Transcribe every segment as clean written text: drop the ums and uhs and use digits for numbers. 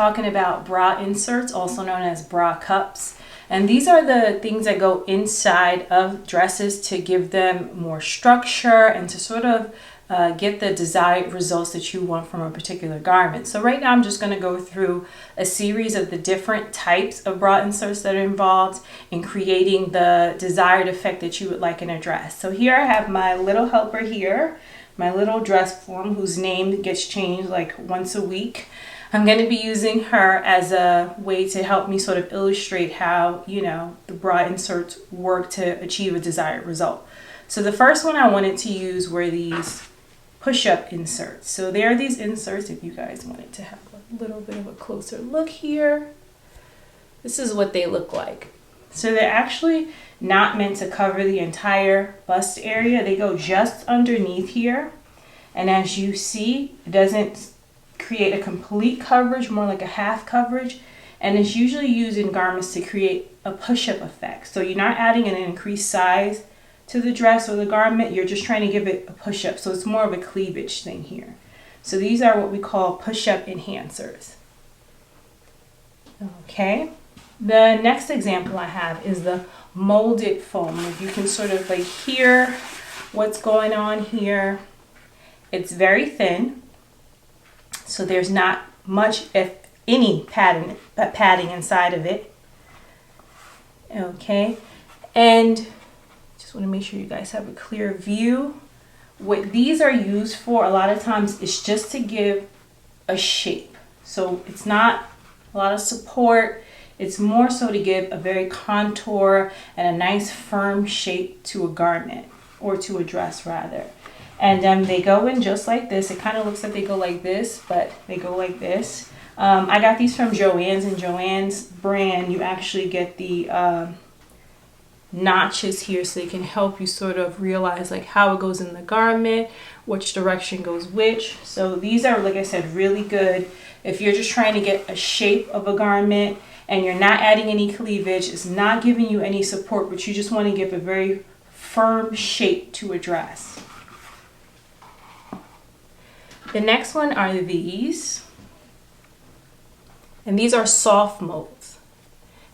talking about bra inserts, also known as bra cups. And these are the things that go inside of dresses to give them more structure and to sort of get the desired results that you want from a particular garment. So right now I'm just going to go through a series of the different types of bra inserts that are involved in creating the desired effect that you would like in a dress. So here I have my little helper here, my little dress form whose name gets changed like once a week. I'm going to be using her as a way to help me sort of illustrate how, the bra inserts work to achieve a desired result. So the first one I wanted to use were these push-up inserts. So there are these inserts, if you guys wanted to have a little bit of a closer look here. This is what they look like. So they're actually not meant to cover the entire bust area. They go just underneath here. And as you see, it doesn't create a complete coverage, more like a half coverage. And it's usually used in garments to create a push-up effect. So you're not adding an increased size to the dress or the garment, you're just trying to give it a push-up. So it's more of a cleavage thing here. So these are what we call push-up enhancers. Okay. The next example I have is the molded foam. If you can sort of like hear what's going on here. It's very thin. So there's not much, if any, padding inside of it. Okay. And want to make sure you guys have a clear view. What these are used for a lot of times is just to give a shape. So it's not a lot of support. It's more so to give a very contour and a nice firm shape to a garment, or to a dress rather. And they go in just like this. It kind of looks like they go like this, but they go like this. I got these from Joann's, and Joann's brand, you actually get the notches here so they can help you sort of realize like how it goes in the garment, which direction goes which. So these are, like I said, really good if you're just trying to get a shape of a garment and you're not adding any cleavage. It's not giving you any support, but you just want to give a very firm shape to a dress. The next one are these, and these are soft molds.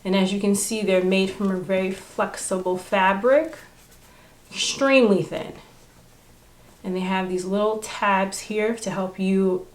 And as you can see, they're made from a very flexible fabric, extremely thin. And they have these little tabs here to help you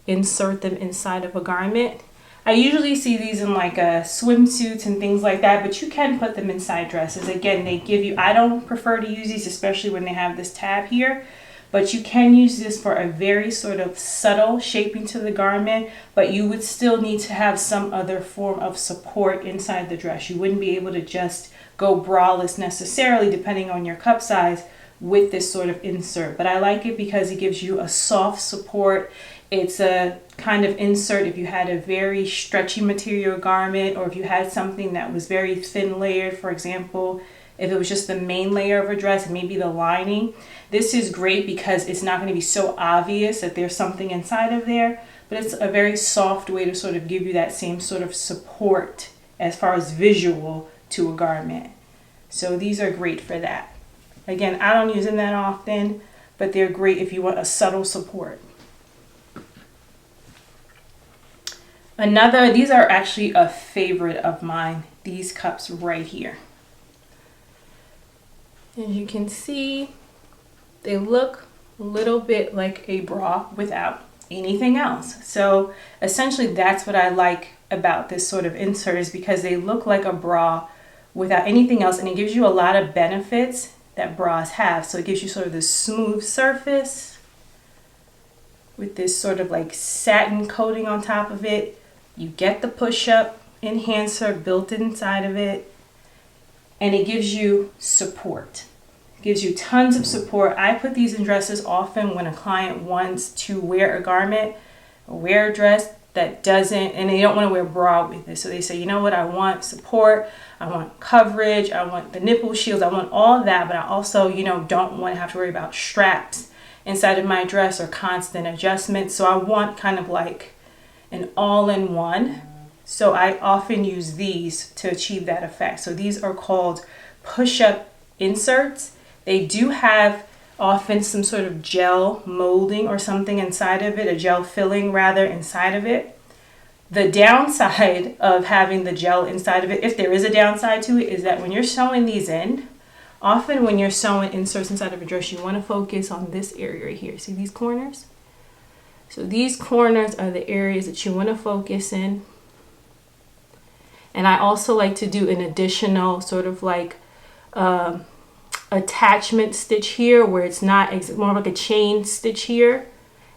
insert them inside of a garment. I usually see these in like swimsuits and things like that, but you can put them inside dresses. Again, they give you, I don't prefer to use these, especially when they have this tab here. But you can use this for a very sort of subtle shaping to the garment, but you would still need to have some other form of support inside the dress. You wouldn't be able to just go braless necessarily, depending on your cup size, with this sort of insert. But I like it because it gives you a soft support. It's a kind of insert if you had a very stretchy material garment, or if you had something that was very thin layered, for example, if it was just the main layer of a dress and maybe the lining. This is great because it's not going to be so obvious that there's something inside of there, but it's a very soft way to sort of give you that same sort of support as far as visual to a garment. So these are great for that. Again, I don't use them that often, but they're great if you want a subtle support. These are actually a favorite of mine, these cups right here. As you can see, they look a little bit like a bra without anything else. So essentially that's what I like about this sort of insert, is because they look like a bra without anything else, and it gives you a lot of benefits that bras have. So it gives you sort of this smooth surface with this sort of like satin coating on top of it. You get the push-up enhancer built inside of it, and it gives you support. It gives you tons of support. I put these in dresses often when a client wants to wear a garment or wear a dress that doesn't, and they don't want to wear a bra with it. So they say, you know what, I want support, I want coverage, I want the nipple shields, I want all of that, but I also, don't want to have to worry about straps inside of my dress or constant adjustments. So I want kind of like an all-in-one. So I often use these to achieve that effect. So these are called push-up inserts. They do have often some sort of gel molding or something inside of it, a gel filling rather inside of it. The downside of having the gel inside of it, if there is a downside to it, is that when you're sewing these in, often when you're sewing inserts inside of a dress, you want to focus on this area right here. See these corners? So these corners are the areas that you want to focus in. And I also like to do an additional sort of like attachment stitch here, where it's not more like a chain stitch here.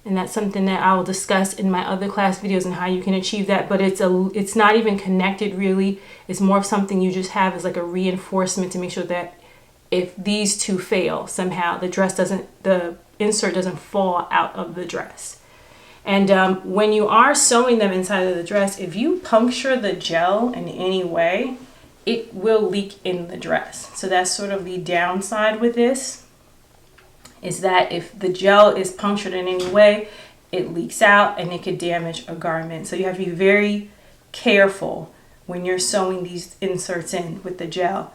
And that's something that I will discuss in my other class videos and how you can achieve that. But it's not even connected really. It's more of something you just have as like a reinforcement to make sure that if these two fail somehow, the insert doesn't fall out of the dress. And when you are sewing them inside of the dress, if you puncture the gel in any way, it will leak in the dress. So that's sort of the downside with this, is that if the gel is punctured in any way, it leaks out and it could damage a garment. So you have to be very careful when you're sewing these inserts in with the gel.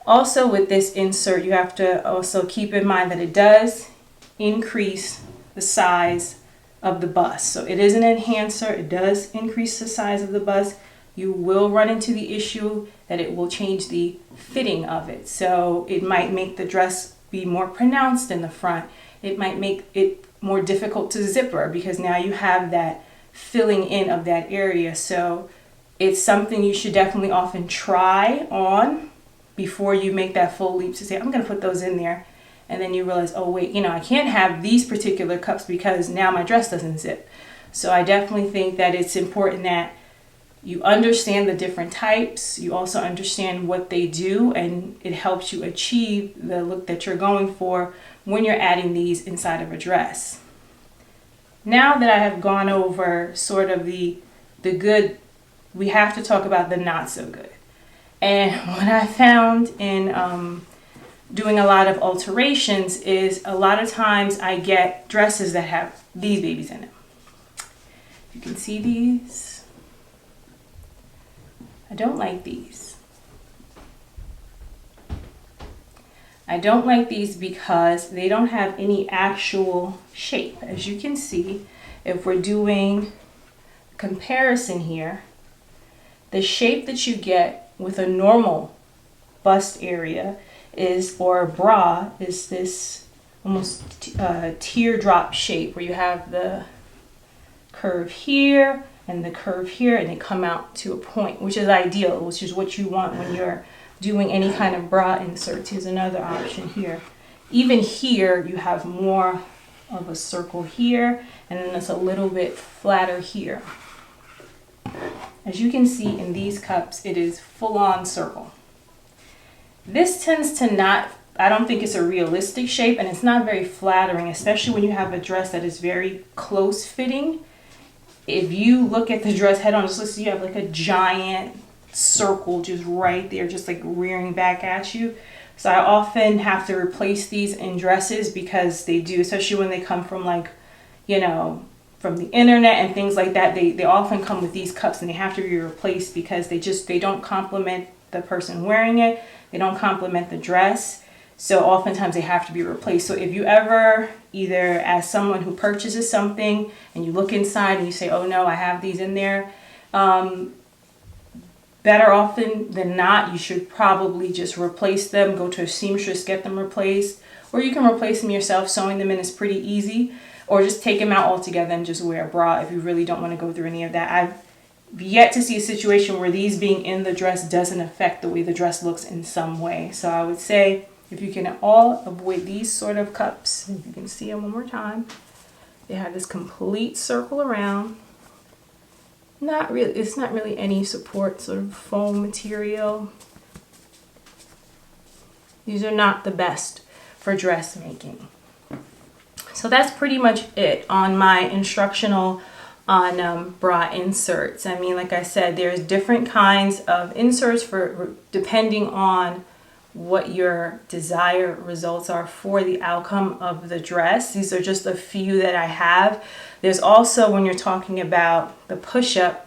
Also with this insert, you have to also keep in mind that it does increase the size of the bust. So it is an enhancer. It does increase the size of the bust. You will run into the issue that it will change the fitting of it. So it might make the dress be more pronounced in the front. It might make it more difficult to zipper because now you have that filling in of that area. So it's something you should definitely often try on before you make that full leap to say, I'm going to put those in there. And then you realize, oh wait, I can't have these particular cups because now my dress doesn't zip. So I definitely think that it's important that you understand the different types. You also understand what they do, and it helps you achieve the look that you're going for when you're adding these inside of a dress. Now that I have gone over sort of the good, we have to talk about the not so good. And what I found in doing a lot of alterations is a lot of times I get dresses that have these babies in them. You can see these. I don't like these. I don't like these because they don't have any actual shape. As you can see, if we're doing comparison here, the shape that you get with a normal bust area or bra is this almost teardrop shape where you have the curve here and the curve here, and they come out to a point, which is ideal, which is what you want when you're doing any kind of bra inserts. Here's another option here. Even here, you have more of a circle here, and then it's a little bit flatter here. As you can see in these cups, it is full-on circle. This tends to not, I don't think it's a realistic shape, and it's not very flattering, especially when you have a dress that is very close fitting. If you look at the dress head on, just let's see, you have like a giant circle just right there, just like rearing back at you. So I often have to replace these in dresses because they do, especially when they come from like, from the internet and things like that, they often come with these cups and they have to be replaced because they don't complement the person wearing it. They don't complement the dress. So oftentimes they have to be replaced. So if you ever, either as someone who purchases something and you look inside and you say, oh no, I have these in there, better often than not, you should probably just replace them, go to a seamstress, get them replaced, or you can replace them yourself. Sewing them in is pretty easy, or just take them out altogether and just wear a bra if you really don't want to go through any of that. I've yet to see a situation where these being in the dress doesn't affect the way the dress looks in some way. So I would say if you can all avoid these sort of cups, if you can see them one more time, they have this complete circle around. It's not really any support, sort of foam material. These are not the best for dressmaking. So that's pretty much it on my instructional on bra inserts. I mean, like I said, there's different kinds of inserts depending on what your desired results are for the outcome of the dress. These are just a few that I have. There's also, when you're talking about the push-up,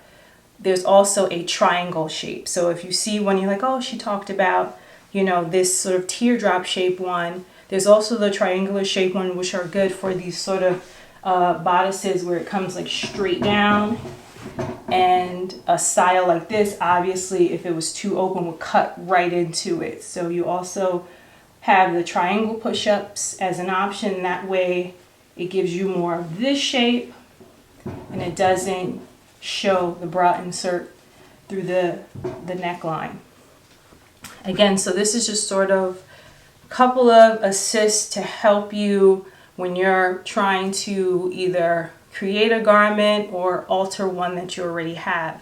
there's also a triangle shape. So if you see one, you're like, oh, she talked about, this sort of teardrop shape one. There's also the triangular shape one, which are good for these sort of bodices where it comes like straight down. And a style like this, obviously, if it was too open, would cut right into it. So you also have the triangle push-ups as an option. That way it gives you more of this shape and it doesn't show the bra insert through the neckline. Again, so this is just sort of a couple of assists to help you when you're trying to either create a garment or alter one that you already have.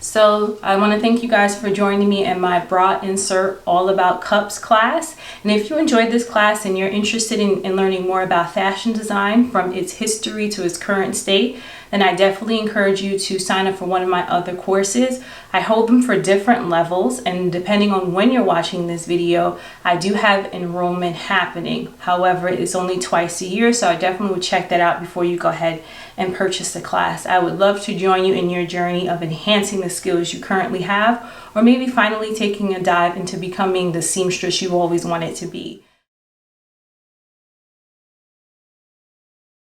So I want to thank you guys for joining me in my bra insert all about cups class. And if you enjoyed this class and you're interested in learning more about fashion design from its history to its current state, then I definitely encourage you to sign up for one of my other courses. I hold them for different levels, and depending on when you're watching this video, I do have enrollment happening. However, it's only twice a year, so I definitely would check that out before you go ahead and purchase the class. I would love to join you in your journey of enhancing the skills you currently have, or maybe finally taking a dive into becoming the seamstress you always wanted to be.